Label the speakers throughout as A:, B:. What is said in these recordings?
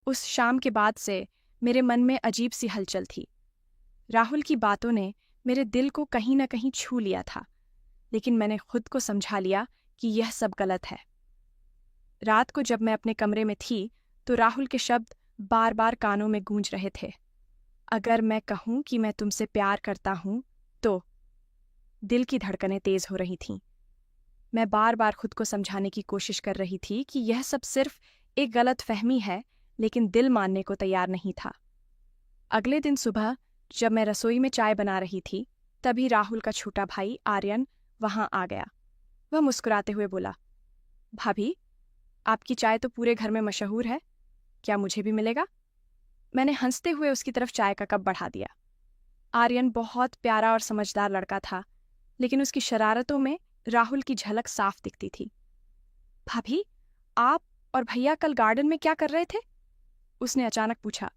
A: उस शाम के बाद से मेरे मन में अजीब सी हलचल थी। राहुल की बातों ने मेरे दिल को कहीं न कहीं छू लिया था, लेकिन मैंने खुद को समझा लिया कि यह सब गलत है। रात को जब मैं अपने कमरे में थी, तो राहुल के शब्द बार-बार कानों में गूंज रहे थे। अगर मैं कहूँ कि मैं तुमसे प्यार करता हूँ, तो दिल की धड़कनें तेज हो रही थीं। मैं बार-बार खुद को समझाने की कोशिश कर रही थी कि यह सब सिर्फ एक गलतफहमी है, लेकिन दिल मानने को तैयार नहीं था। अगले दिन सुबह जब मैं रसोई में चाय बना रही थी, तभी राहुल का छोटा भाई आर्यन वहां आ गया। वह मुस्कुराते हुए बोला, भाभी, आपकी चाय तो पूरे घर में मशहूर है, क्या मुझे भी मिलेगा? मैंने हंसते हुए उसकी तरफ चाय का कप बढ़ा दिया। आर्यन बहुत प्यारा और समझदार लड़का था, लेकिन उसकी शरारतों में राहुल की झलक साफ दिखती थी। भाभी, आप और भैया कल गार्डन में क्या कर रहे थे? उसने अचानक पूछा।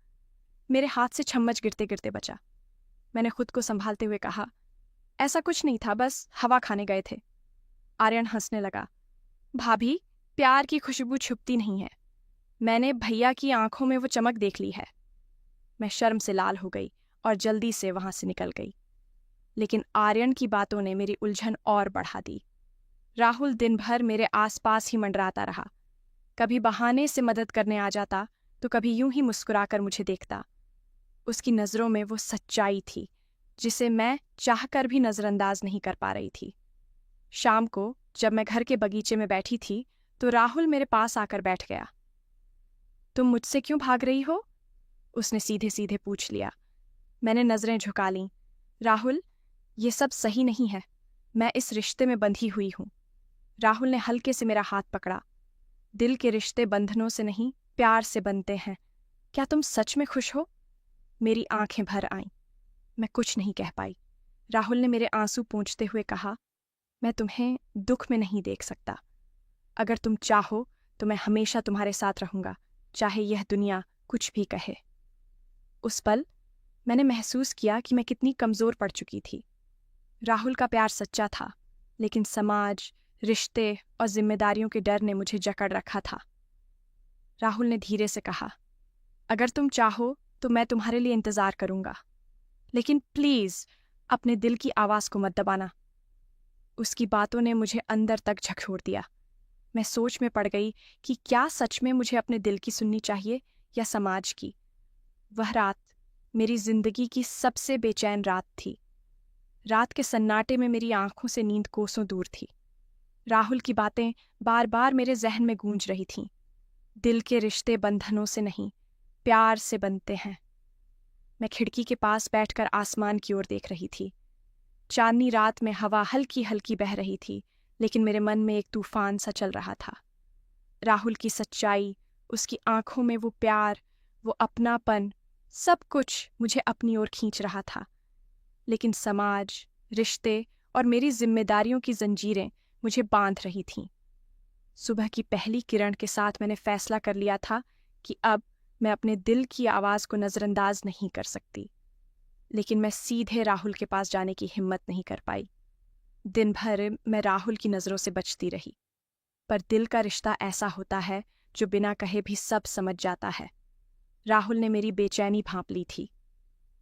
A: मेरे हाथ से चम्मच गिरते गिरते बचा। मैंने खुद को संभालते हुए कहा, ऐसा कुछ नहीं था, बस हवा खाने गए थे। आर्यन हंसने लगा। भाभी, प्यार की खुशबू छुपती नहीं है। मैंने भैया की आंखों में वो चमक देख ली है। मैं शर्म से लाल हो गई और जल्दी से वहां से निकल गई। लेकिन आर्यन की बातों ने मेरी उलझन और बढ़ा दी। राहुल दिन भर मेरे आसपास ही मंडराता रहा। कभी बहाने से मदद करने आ जाता, तो कभी यूं ही मुस्कुराकर मुझे देखता। उसकी नज़रों में वो सच्चाई थी जिसे मैं चाहकर भी नज़रअंदाज नहीं कर पा रही थी। शाम को जब मैं घर के बगीचे में बैठी थी, तो राहुल मेरे पास आकर बैठ गया। तुम मुझसे क्यों भाग रही हो? उसने सीधे सीधे पूछ लिया। मैंने नज़रें झुका लीं। राहुल, ये सब सही नहीं है। मैं इस रिश्ते में बंधी हुई हूं। राहुल ने हल्के से मेरा हाथ पकड़ा। दिल के रिश्ते बंधनों से नहीं, प्यार से बनते हैं। क्या तुम सच में खुश हो? मेरी आंखें भर आईं। मैं कुछ नहीं कह पाई। राहुल ने मेरे आंसू पोंछते हुए कहा, मैं तुम्हें दुख में नहीं देख सकता। अगर तुम चाहो तो मैं हमेशा तुम्हारे साथ रहूंगा, चाहे यह दुनिया कुछ भी कहे। उस पल मैंने महसूस किया कि मैं कितनी कमजोर पड़ चुकी थी। राहुल का प्यार सच्चा था, लेकिन समाज, रिश्ते और जिम्मेदारियों के डर ने मुझे जकड़ रखा था। राहुल ने धीरे से कहा, अगर तुम चाहो तो मैं तुम्हारे लिए इंतजार करूंगा, लेकिन प्लीज अपने दिल की आवाज को मत दबाना। उसकी बातों ने मुझे अंदर तक झकझोर दिया। मैं सोच में पड़ गई कि क्या सच में मुझे अपने दिल की सुननी चाहिए या समाज की। वह रात मेरी जिंदगी की सबसे बेचैन रात थी। रात के सन्नाटे में मेरी आंखों से नींद कोसों दूर थी। राहुल की बातें बार बार मेरे जहन में गूंज रही थीं। दिल के रिश्ते बंधनों से नहीं, प्यार से बनते हैं। मैं खिड़की के पास बैठकर आसमान की ओर देख रही थी। चांदनी रात में हवा हल्की हल्की बह रही थी, लेकिन मेरे मन में एक तूफान सा चल रहा था। राहुल की सच्चाई, उसकी आंखों में वो प्यार, वो अपनापन, सब कुछ मुझे अपनी ओर खींच रहा था। लेकिन समाज, रिश्ते और मेरी जिम्मेदारियों की जंजीरें मुझे बांध रही थीं। सुबह की पहली किरण के साथ मैंने फैसला कर लिया था कि अब मैं अपने दिल की आवाज को नजरअंदाज नहीं कर सकती। लेकिन मैं सीधे राहुल के पास जाने की हिम्मत नहीं कर पाई। दिन भर मैं राहुल की नजरों से बचती रही, पर दिल का रिश्ता ऐसा होता है जो बिना कहे भी सब समझ जाता है। राहुल ने मेरी बेचैनी भांप ली थी।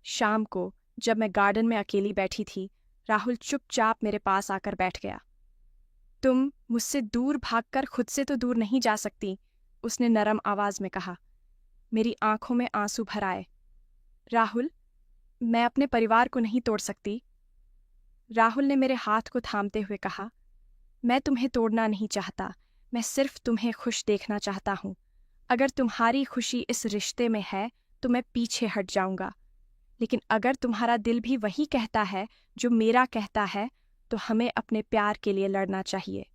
A: शाम को जब मैं गार्डन में अकेली बैठी थी, राहुल चुपचाप मेरे पास आकर बैठ गया। तुम मुझसे दूर भागकर खुद से तो दूर नहीं जा सकती, उसने नरम आवाज में कहा। मेरी आंखों में आंसू भर आए। राहुल, मैं अपने परिवार को नहीं तोड़ सकती। राहुल ने मेरे हाथ को थामते हुए कहा, मैं तुम्हें तोड़ना नहीं चाहता, मैं सिर्फ तुम्हें खुश देखना चाहता हूँ। अगर तुम्हारी खुशी इस रिश्ते में है तो मैं पीछे हट जाऊंगा, लेकिन अगर तुम्हारा दिल भी वही कहता है जो मेरा कहता है, तो हमें अपने प्यार के लिए लड़ना चाहिए।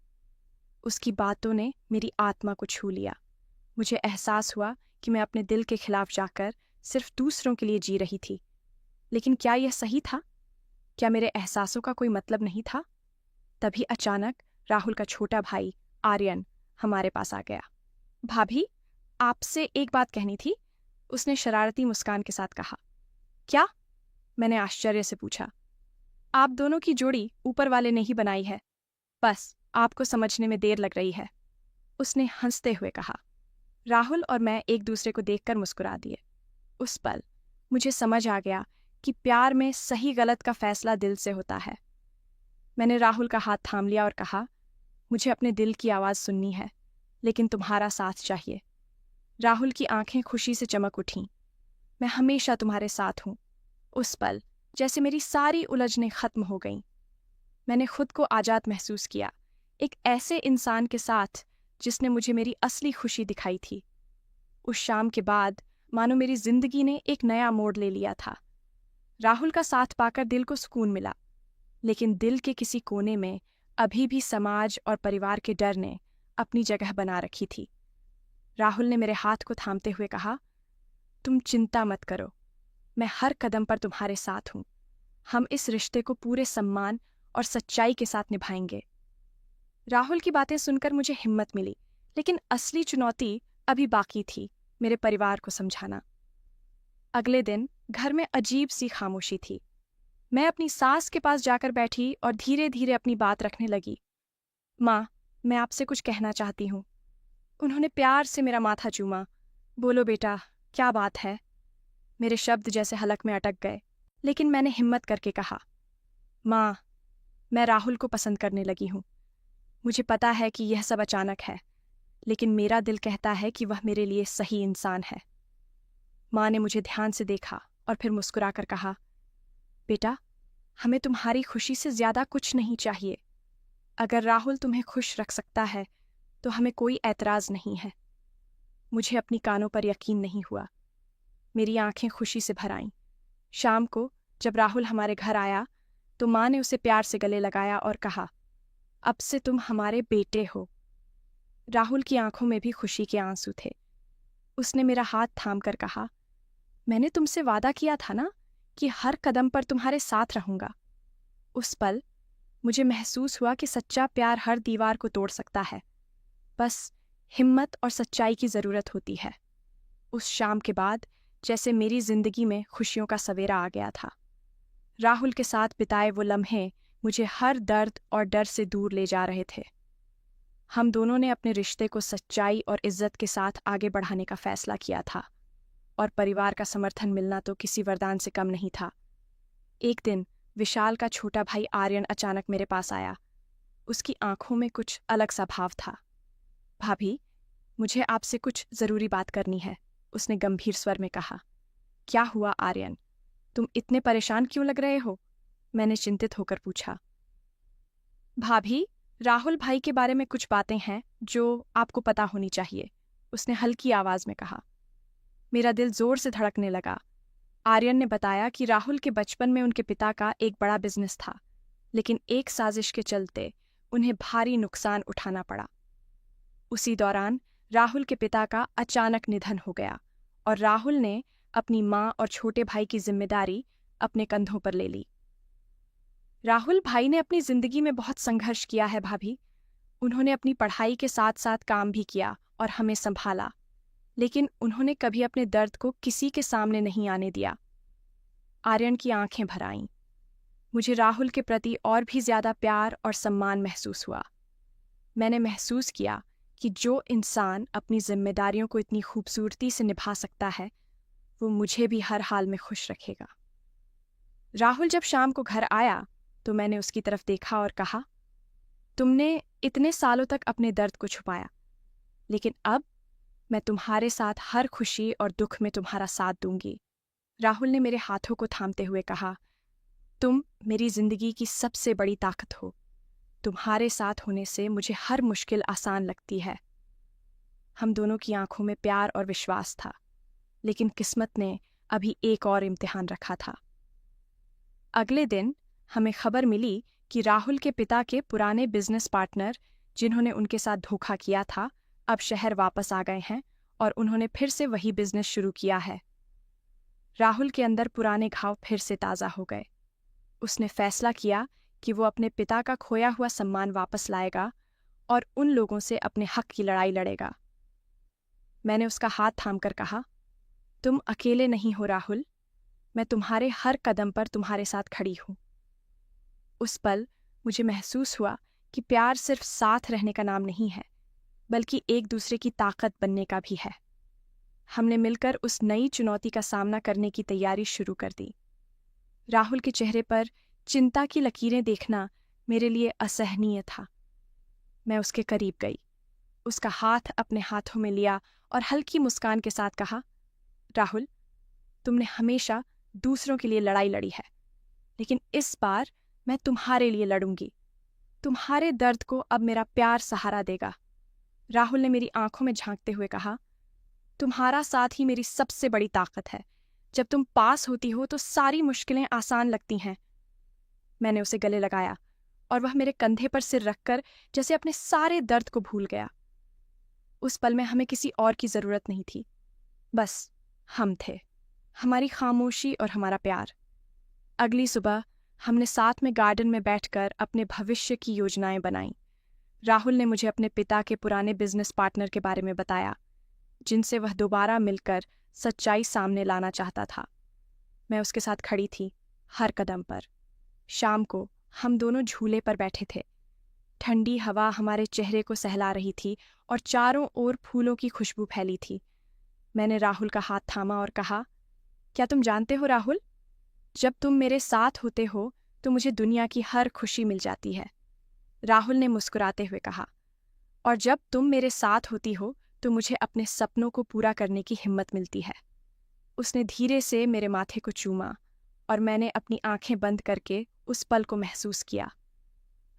A: उसकी बातों ने मेरी आत्मा को छू लिया। मुझे एहसास हुआ कि मैं अपने दिल के खिलाफ जाकर सिर्फ दूसरों के लिए जी रही थी। लेकिन क्या यह सही था? क्या मेरे एहसासों का कोई मतलब नहीं था? तभी अचानक राहुल का छोटा भाई आर्यन हमारे पास आ गया। भाभी, आपसे एक बात कहनी थी, उसने शरारती मुस्कान के साथ कहा। क्या? मैंने आश्चर्य से पूछा। आप दोनों की जोड़ी ऊपर वाले ने ही बनाई है, बस आपको समझने में देर लग रही है, उसने हंसते हुए कहा। राहुल और मैं एक दूसरे को देखकर मुस्कुरा दिए। उस पल मुझे समझ आ गया कि प्यार में सही गलत का फैसला दिल से होता है। मैंने राहुल का हाथ थाम लिया और कहा, मुझे अपने दिल की आवाज़ सुननी है, लेकिन तुम्हारा साथ चाहिए। राहुल की आंखें खुशी से चमक उठीं। मैं हमेशा तुम्हारे साथ हूँ। उस पल जैसे मेरी सारी उलझनें खत्म हो गईं। मैंने खुद को आज़ाद महसूस किया, एक ऐसे इंसान के साथ जिसने मुझे मेरी असली खुशी दिखाई थी। उस शाम के बाद मानो मेरी जिंदगी ने एक नया मोड़ ले लिया था। राहुल का साथ पाकर दिल को सुकून मिला, लेकिन दिल के किसी कोने में अभी भी समाज और परिवार के डर ने अपनी जगह बना रखी थी। राहुल ने मेरे हाथ को थामते हुए कहा, तुम चिंता मत करो, मैं हर कदम पर तुम्हारे साथ हूँ। हम इस रिश्ते को पूरे सम्मान और सच्चाई के साथ निभाएंगे। राहुल की बातें सुनकर मुझे हिम्मत मिली, लेकिन असली चुनौती अभी बाकी थी, मेरे परिवार को समझाना। अगले दिन घर में अजीब सी खामोशी थी। मैं अपनी सास के पास जाकर बैठी और धीरे धीरे अपनी बात रखने लगी। माँ, मैं आपसे कुछ कहना चाहती हूँ। उन्होंने प्यार से मेरा माथा चूमा। बोलो बेटा, क्या बात है? मेरे शब्द जैसे हलक में अटक गए, लेकिन मैंने हिम्मत करके कहा, माँ, मैं राहुल को पसंद करने लगी हूँ। मुझे पता है कि यह सब अचानक है, लेकिन मेरा दिल कहता है कि वह मेरे लिए सही इंसान है। माँ ने मुझे ध्यान से देखा और फिर मुस्कुराकर कहा, बेटा, हमें तुम्हारी खुशी से ज्यादा कुछ नहीं चाहिए। अगर राहुल तुम्हें खुश रख सकता है तो हमें कोई ऐतराज नहीं है। मुझे अपनी कानों पर यकीन नहीं हुआ। मेरी आंखें खुशी से भर आईं। शाम को जब राहुल हमारे घर आया तो माँ ने उसे प्यार से गले लगाया और कहा, अब से तुम हमारे बेटे हो। राहुल की आंखों में भी खुशी के आंसू थे। उसने मेरा हाथ थामकर कहा, मैंने तुमसे वादा किया था ना कि हर कदम पर तुम्हारे साथ रहूंगा। उस पल मुझे महसूस हुआ कि सच्चा प्यार हर दीवार को तोड़ सकता है। बस हिम्मत और सच्चाई की जरूरत होती है। उस शाम के बाद जैसे मेरी जिंदगी में खुशियों का सवेरा आ गया था। राहुल के साथ बिताए वो लम्हे मुझे हर दर्द और डर से दूर ले जा रहे थे। हम दोनों ने अपने रिश्ते को सच्चाई और इज्जत के साथ आगे बढ़ाने का फैसला किया था, और परिवार का समर्थन मिलना तो किसी वरदान से कम नहीं था। एक दिन विशाल का छोटा भाई आर्यन अचानक मेरे पास आया। उसकी आंखों में कुछ अलग सा भाव था। भाभी, मुझे आपसे कुछ जरूरी बात करनी है, उसने गंभीर स्वर में कहा। क्या हुआ आर्यन? तुम इतने परेशान क्यों लग रहे हो? मैंने चिंतित होकर पूछा। भाभी, राहुल भाई के बारे में कुछ बातें हैं जो आपको पता होनी चाहिए, उसने हल्की आवाज में कहा। मेरा दिल जोर से धड़कने लगा। आर्यन ने बताया कि राहुल के बचपन में उनके पिता का एक बड़ा बिजनेस था, लेकिन एक साजिश के चलते उन्हें भारी नुकसान उठाना पड़ा। उसी दौरान राहुल के पिता का अचानक निधन हो गया और राहुल ने अपनी माँ और छोटे भाई की जिम्मेदारी अपने कंधों पर ले ली। राहुल भाई ने अपनी जिंदगी में बहुत संघर्ष किया है भाभी। उन्होंने अपनी पढ़ाई के साथ साथ काम भी किया और हमें संभाला, लेकिन उन्होंने कभी अपने दर्द को किसी के सामने नहीं आने दिया। आर्यन की आंखें भर आईं। मुझे राहुल के प्रति और भी ज्यादा प्यार और सम्मान महसूस हुआ। मैंने महसूस किया कि जो इंसान अपनी जिम्मेदारियों को इतनी खूबसूरती से निभा सकता है, वो मुझे भी हर हाल में खुश रखेगा। राहुल जब शाम को घर आया तो मैंने उसकी तरफ देखा और कहा, तुमने इतने सालों तक अपने दर्द को छुपाया, लेकिन अब मैं तुम्हारे साथ हर खुशी और दुख में तुम्हारा साथ दूंगी। राहुल ने मेरे हाथों को थामते हुए कहा, तुम मेरी जिंदगी की सबसे बड़ी ताकत हो। तुम्हारे साथ होने से मुझे हर मुश्किल आसान लगती है। हम दोनों की आंखों में प्यार और विश्वास था, लेकिन किस्मत ने अभी एक और इम्तिहान रखा था। अगले दिन हमें खबर मिली कि राहुल के पिता के पुराने बिजनेस पार्टनर, जिन्होंने उनके साथ धोखा किया था, अब शहर वापस आ गए हैं और उन्होंने फिर से वही बिजनेस शुरू किया है। राहुल के अंदर पुराने घाव फिर से ताज़ा हो गए। उसने फैसला किया कि वो अपने पिता का खोया हुआ सम्मान वापस लाएगा और उन लोगों से अपने हक की लड़ाई लड़ेगा। मैंने उसका हाथ थामकर कहा, तुम अकेले नहीं हो राहुल, मैं तुम्हारे हर कदम पर तुम्हारे साथ खड़ी हूं। उस पल मुझे महसूस हुआ कि प्यार सिर्फ साथ रहने का नाम नहीं है, बल्कि एक दूसरे की ताकत बनने का भी है। हमने मिलकर उस नई चुनौती का सामना करने की तैयारी शुरू कर दी। राहुल के चेहरे पर चिंता की लकीरें देखना मेरे लिए असहनीय था। मैं उसके करीब गई, उसका हाथ अपने हाथों में लिया और हल्की मुस्कान के साथ कहा, राहुल, तुमने हमेशा दूसरों के लिए लड़ाई लड़ी है, लेकिन इस बार मैं तुम्हारे लिए लड़ूंगी। तुम्हारे दर्द को अब मेरा प्यार सहारा देगा। राहुल ने मेरी आंखों में झांकते हुए कहा, तुम्हारा साथ ही मेरी सबसे बड़ी ताकत है। जब तुम पास होती हो तो सारी मुश्किलें आसान लगती हैं। मैंने उसे गले लगाया और वह मेरे कंधे पर सिर रखकर जैसे अपने सारे दर्द को भूल गया। उस पल में हमें किसी और की जरूरत नहीं थी, बस हम थे, हमारी खामोशी और हमारा प्यार। अगली सुबह हमने साथ में गार्डन में बैठकर अपने भविष्य की योजनाएं बनाईं। राहुल ने मुझे अपने पिता के पुराने बिजनेस पार्टनर के बारे में बताया, जिनसे वह दोबारा मिलकर सच्चाई सामने लाना चाहता था। मैं उसके साथ खड़ी थी, हर कदम पर। शाम को हम दोनों झूले पर बैठे थे। ठंडी हवा हमारे चेहरे को सहला रही थी और चारों ओर फूलों की खुशबू फैली थी। मैंने राहुल का हाथ थामा और कहा, क्या तुम जानते हो राहुल, जब तुम मेरे साथ होते हो तो मुझे दुनिया की हर खुशी मिल जाती है। राहुल ने मुस्कुराते हुए कहा, और जब तुम मेरे साथ होती हो तो मुझे अपने सपनों को पूरा करने की हिम्मत मिलती है। उसने धीरे से मेरे माथे को चूमा और मैंने अपनी आंखें बंद करके उस पल को महसूस किया।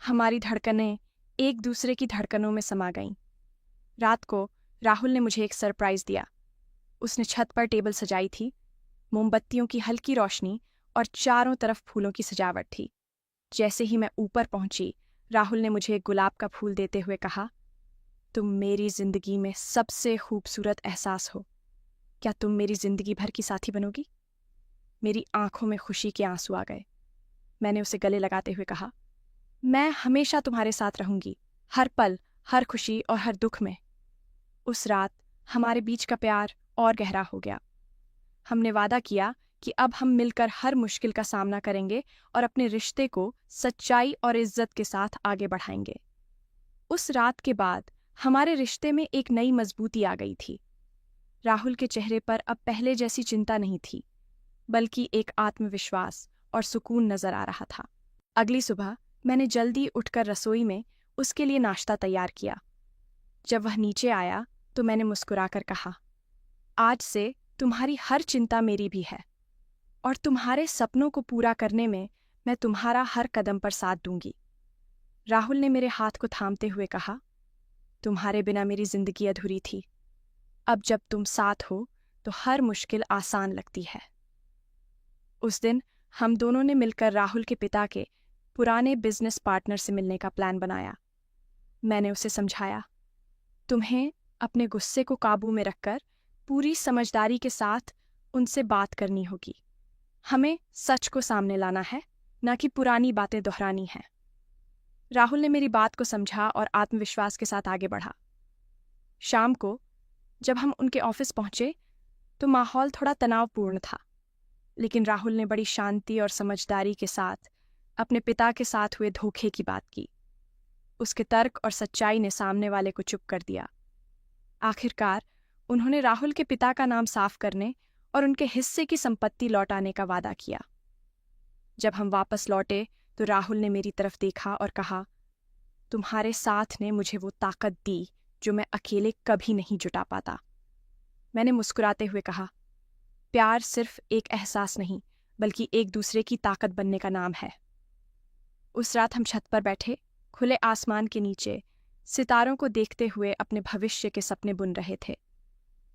A: हमारी धड़कनें एक दूसरे की धड़कनों में समा गईं। रात को राहुल ने मुझे एक सरप्राइज दिया। उसने छत पर टेबल सजाई थी, मोमबत्तियों की हल्की रोशनी और चारों तरफ फूलों की सजावट थी। जैसे ही मैं ऊपर पहुंची, राहुल ने मुझे एक गुलाब का फूल देते हुए कहा, तुम मेरी जिंदगी में सबसे खूबसूरत एहसास हो। क्या तुम मेरी जिंदगी भर की साथी बनोगी? मेरी आंखों में खुशी के आंसू आ गए। मैंने उसे गले लगाते हुए कहा, मैं हमेशा तुम्हारे साथ रहूंगी, हर पल, हर खुशी और हर दुख में। उस रात हमारे बीच का प्यार और गहरा हो गया। हमने वादा किया कि अब हम मिलकर हर मुश्किल का सामना करेंगे और अपने रिश्ते को सच्चाई और इज्जत के साथ आगे बढ़ाएंगे। उस रात के बाद हमारे रिश्ते में एक नई मजबूती आ गई थी। राहुल के चेहरे पर अब पहले जैसी चिंता नहीं थी, बल्कि एक आत्मविश्वास और सुकून नजर आ रहा था। अगली सुबह मैंने जल्दी उठकर रसोई में उसके लिए नाश्ता तैयार किया। जब वह नीचे आया तो मैंने मुस्कुराकर कहा, आज से तुम्हारी हर चिंता मेरी भी है और तुम्हारे सपनों को पूरा करने में मैं तुम्हारा हर कदम पर साथ दूंगी। राहुल ने मेरे हाथ को थामते हुए कहा, तुम्हारे बिना मेरी जिंदगी अधूरी थी। अब जब तुम साथ हो तो हर मुश्किल आसान लगती है। उस दिन हम दोनों ने मिलकर राहुल के पिता के पुराने बिजनेस पार्टनर से मिलने का प्लान बनाया। मैंने उसे समझाया, तुम्हें अपने गुस्से को काबू में रखकर पूरी समझदारी के साथ उनसे बात करनी होगी। हमें सच को सामने लाना है, न कि पुरानी बातें दोहरानी हैं। राहुल ने मेरी बात को समझा और आत्मविश्वास के साथ आगे बढ़ा। शाम को जब हम उनके ऑफिस पहुंचे तो माहौल थोड़ा तनावपूर्ण था, लेकिन राहुल ने बड़ी शांति और समझदारी के साथ अपने पिता के साथ हुए धोखे की बात की। उसके तर्क और सच्चाई ने सामने वाले को चुप कर दिया। आखिरकार उन्होंने राहुल के पिता का नाम साफ करने और उनके हिस्से की संपत्ति लौटाने का वादा किया। जब हम वापस लौटे तो राहुल ने मेरी तरफ देखा और कहा, तुम्हारे साथ ने मुझे वो ताकत दी जो मैं अकेले कभी नहीं जुटा पाता। मैंने मुस्कुराते हुए कहा, प्यार सिर्फ एक एहसास नहीं, बल्कि एक दूसरे की ताकत बनने का नाम है। उस रात हम छत पर बैठे, खुले आसमान के नीचे, सितारों को देखते हुए अपने भविष्य के सपने बुन रहे थे।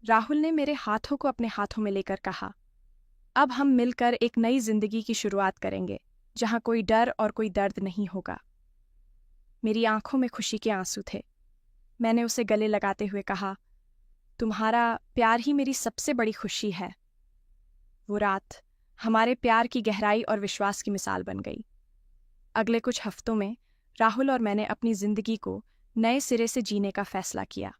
A: राहुल ने मेरे हाथों को अपने हाथों में लेकर कहा, अब हम मिलकर एक नई जिंदगी की शुरुआत करेंगे, जहां कोई डर और कोई दर्द नहीं होगा। मेरी आंखों में खुशी के आंसू थे। मैंने उसे गले लगाते हुए कहा, तुम्हारा प्यार ही मेरी सबसे बड़ी खुशी है। वो रात हमारे प्यार की गहराई और विश्वास की मिसाल बन गई। अगले कुछ हफ्तों में राहुल और मैंने अपनी जिंदगी को नए सिरे से जीने का फैसला किया।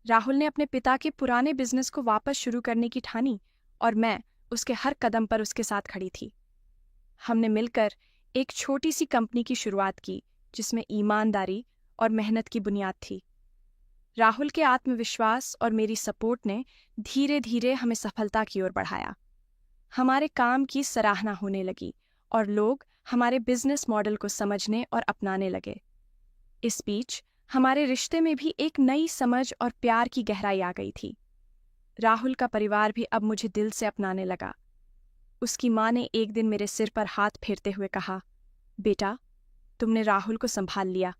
A: राहुल ने अपने पिता के पुराने बिजनेस को वापस शुरू करने की ठानी और मैं उसके हर कदम पर उसके साथ खड़ी थी। हमने मिलकर एक छोटी सी कंपनी की शुरुआत की, जिसमें ईमानदारी और मेहनत की बुनियाद थी। राहुल के आत्मविश्वास और मेरी सपोर्ट ने धीरे धीरे हमें सफलता की ओर बढ़ाया। हमारे काम की सराहना होने लगी और लोग हमारे बिजनेस मॉडल को समझने और अपनाने लगे। इस बीच हमारे रिश्ते में भी एक नई समझ और प्यार की गहराई आ गई थी। राहुल का परिवार भी अब मुझे दिल से अपनाने लगा। उसकी माँ ने एक दिन मेरे सिर पर हाथ फेरते हुए कहा, बेटा, तुमने राहुल को संभाल लिया,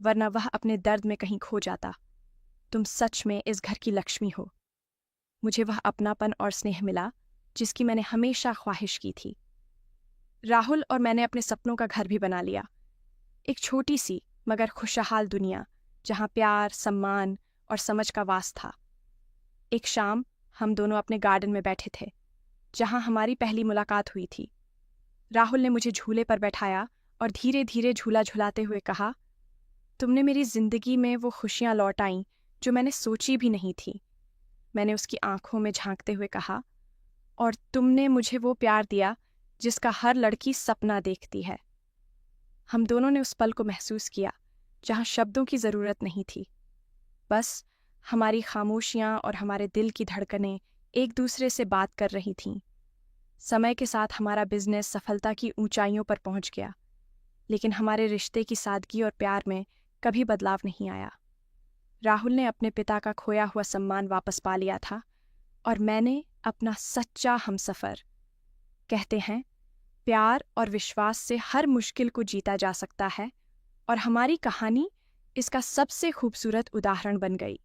A: वरना वह अपने दर्द में कहीं खो जाता। तुम सच में इस घर की लक्ष्मी हो। मुझे वह अपनापन और स्नेह मिला जिसकी मैंने हमेशा ख्वाहिश की थी। राहुल और मैंने अपने सपनों का घर भी बना लिया। एक छोटी सी मगर खुशहाल दुनिया जहाँ प्यार, सम्मान और समझ का वास था। एक शाम हम दोनों अपने गार्डन में बैठे थे, जहाँ हमारी पहली मुलाकात हुई थी। राहुल ने मुझे झूले पर बैठाया और धीरे धीरे झूला झुलाते हुए कहा, तुमने मेरी जिंदगी में वो खुशियाँ लौट आईं जो मैंने सोची भी नहीं थी। मैंने उसकी आंखों में झांकते हुए कहा, और तुमने मुझे वो प्यार दिया जिसका हर लड़की सपना देखती है। हम दोनों ने उस पल को महसूस किया जहाँ शब्दों की ज़रूरत नहीं थी। बस हमारी खामोशियाँ और हमारे दिल की धड़कनें एक दूसरे से बात कर रही थीं। समय के साथ हमारा बिजनेस सफलता की ऊंचाइयों पर पहुंच गया, लेकिन हमारे रिश्ते की सादगी और प्यार में कभी बदलाव नहीं आया। राहुल ने अपने पिता का खोया हुआ सम्मान वापस पा लिया था और मैंने अपना सच्चा हमसफर। कहते हैं, प्यार और विश्वास से हर मुश्किल को जीता जा सकता है, और हमारी कहानी इसका सबसे खूबसूरत उदाहरण बन गई।